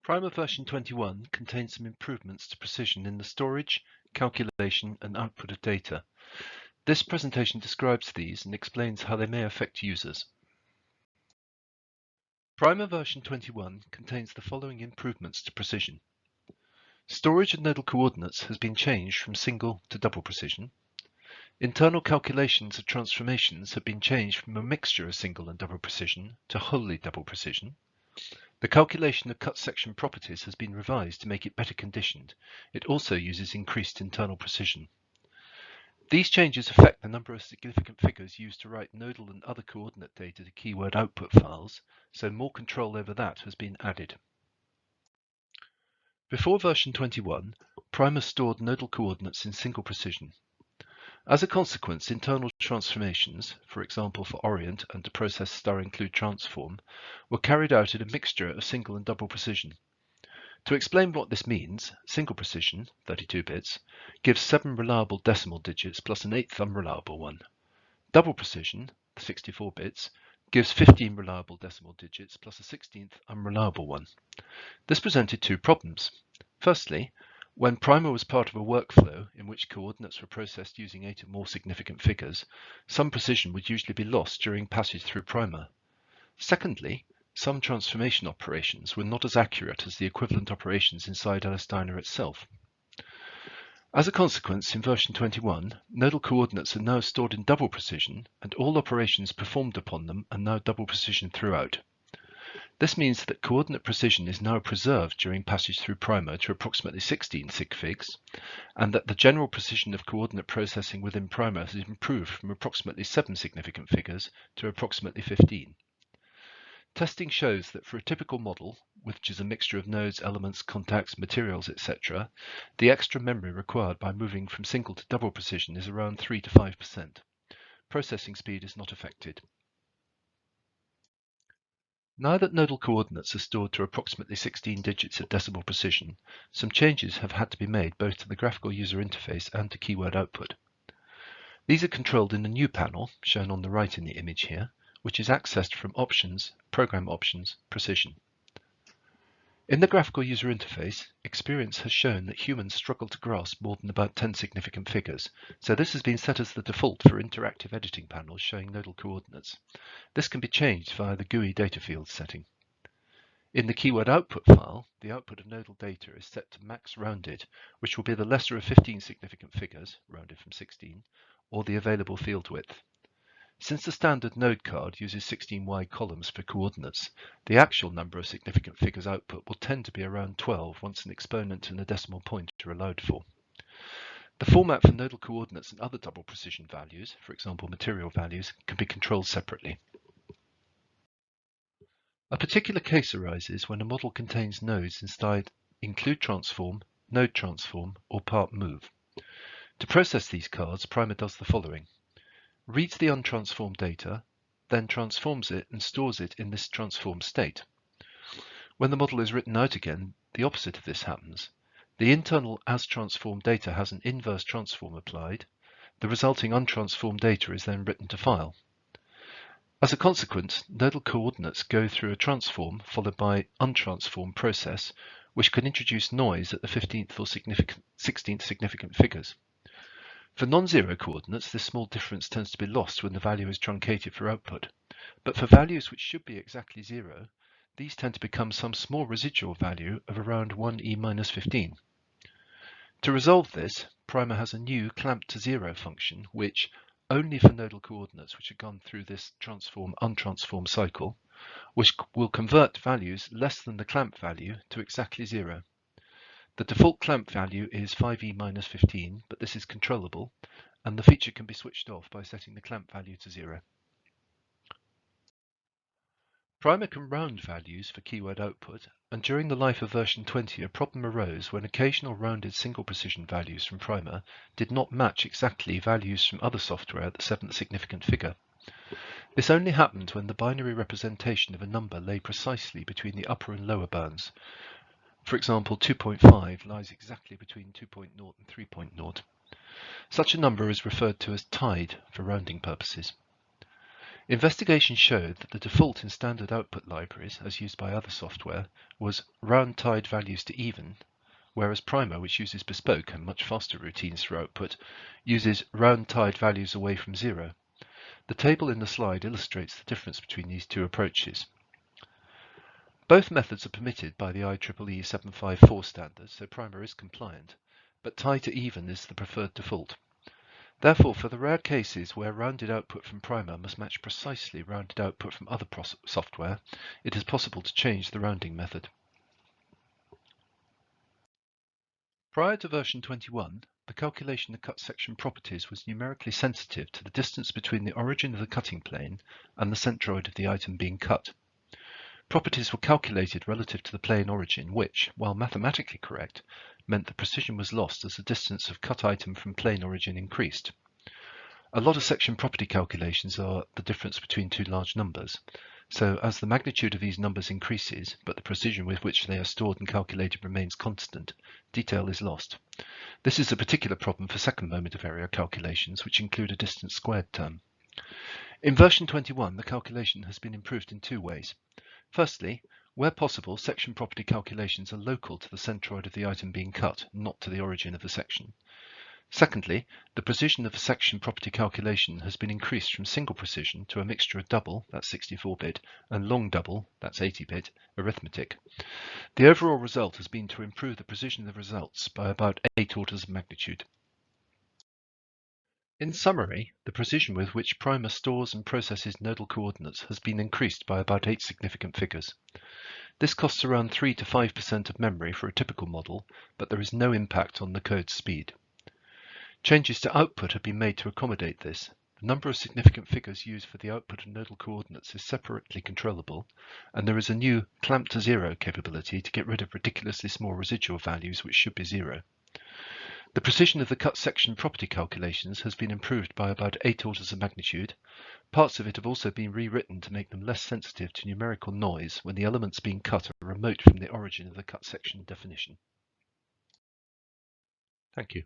Primer version 21 contains some improvements to precision in the storage, calculation, and output of data. This presentation describes these and explains how they may affect users. Primer version 21 contains the following improvements to precision. Storage of nodal coordinates has been changed from single to double precision. Internal calculations of transformations have been changed from a mixture of single and double precision to wholly double precision. The calculation of cut section properties has been revised to make it better conditioned. It also uses increased internal precision. These changes affect the number of significant figures used to write nodal and other coordinate data to keyword output files, so more control over that has been added. Before version 21, Primer stored nodal coordinates in single precision. As a consequence, internal transformations, for example for orient and to process star include transform, were carried out at a mixture of single and double precision. To explain what this means, single precision, 32 bits, gives 7 reliable decimal digits plus an 8th unreliable one. Double precision, 64 bits, gives 15 reliable decimal digits plus a 16th unreliable one. This presented two problems. Firstly, when Primer was part of a workflow in which coordinates were processed using 8 or more significant figures, some precision would usually be lost during passage through Primer. Secondly, some transformation operations were not as accurate as the equivalent operations inside LS-DYNA itself. As a consequence, in version 21, nodal coordinates are now stored in double precision, and all operations performed upon them are now double precision throughout. This means that coordinate precision is now preserved during passage through Primer to approximately 16 sig figs, and that the general precision of coordinate processing within Primer has improved from approximately 7 significant figures to approximately 15. Testing shows that for a typical model, which is a mixture of nodes, elements, contacts, materials, etc., the extra memory required by moving from single to double precision is around 3 to 5%. Processing speed is not affected. Now that nodal coordinates are stored to approximately 16 digits of decimal precision, some changes have had to be made both to the graphical user interface and to keyword output. These are controlled in a new panel, shown on the right in the image here, which is accessed from Options, Program Options, Precision. In the graphical user interface, experience has shown that humans struggle to grasp more than about 10 significant figures, so this has been set as the default for interactive editing panels showing nodal coordinates. This can be changed via the GUI data fields setting. In the keyword output file, the output of nodal data is set to max rounded, which will be the lesser of 15 significant figures, rounded from 16, or the available field width. Since the standard node card uses 16 wide columns for coordinates, the actual number of significant figures output will tend to be around 12 once an exponent and a decimal point are allowed for. The format for nodal coordinates and other double precision values, for example material values, can be controlled separately. A particular case arises when a model contains nodes inside include transform, node transform, or part move. To process these cards, Primer does the following. Reads the untransformed data, then transforms it and stores it in this transformed state. When the model is written out again, the opposite of this happens. The internal as transformed data has an inverse transform applied. The resulting untransformed data is then written to file. As a consequence, nodal coordinates go through a transform followed by untransformed process, which can introduce noise at the 15th or 16th significant figures. For non-zero coordinates, this small difference tends to be lost when the value is truncated for output. But for values which should be exactly 0, these tend to become some small residual value of around 1e-15. To resolve this, Primer has a new clamp to 0 function which, only for nodal coordinates which have gone through this transform-untransform cycle, which will convert values less than the clamp value to exactly 0. The default clamp value is 5e-15, but this is controllable, and the feature can be switched off by setting the clamp value to 0. Primer can round values for keyword output, and during the life of version 20 a problem arose when occasional rounded single precision values from Primer did not match exactly values from other software at the 7th significant figure. This only happened when the binary representation of a number lay precisely between the upper and lower bounds. For example, 2.5 lies exactly between 2.0 and 3.0. Such a number is referred to as tied for rounding purposes. Investigations showed that the default in standard output libraries, as used by other software, was round tied values to even, whereas Primer, which uses bespoke and much faster routines for output, uses round tied values away from zero. The table in the slide illustrates the difference between these two approaches. Both methods are permitted by the IEEE 754 standard, so Primer is compliant, but tie to even is the preferred default. Therefore, for the rare cases where rounded output from Primer must match precisely rounded output from other software, it is possible to change the rounding method. Prior to version 21, the calculation of cut section properties was numerically sensitive to the distance between the origin of the cutting plane and the centroid of the item being cut. Properties were calculated relative to the plane origin, which, while mathematically correct, meant the precision was lost as the distance of cut item from plane origin increased. A lot of section property calculations are the difference between two large numbers. So as the magnitude of these numbers increases, but the precision with which they are stored and calculated remains constant, detail is lost. This is a particular problem for second moment of area calculations, which include a distance squared term. In version 21, the calculation has been improved in two ways. Firstly, where possible, section property calculations are local to the centroid of the item being cut, not to the origin of the section. Secondly, the precision of the section property calculation has been increased from single precision to a mixture of double, that's 64-bit, and long double, that's 80-bit, arithmetic. The overall result has been to improve the precision of the results by about 8 orders of magnitude. In summary, the precision with which Primer stores and processes nodal coordinates has been increased by about 8 significant figures. This costs around 3 to 5% of memory for a typical model, but there is no impact on the code's speed. Changes to output have been made to accommodate this. The number of significant figures used for the output of nodal coordinates is separately controllable, and there is a new clamp to zero capability to get rid of ridiculously small residual values which should be zero. The precision of the cut section property calculations has been improved by about 8 orders of magnitude. Parts of it have also been rewritten to make them less sensitive to numerical noise when the elements being cut are remote from the origin of the cut section definition. Thank you.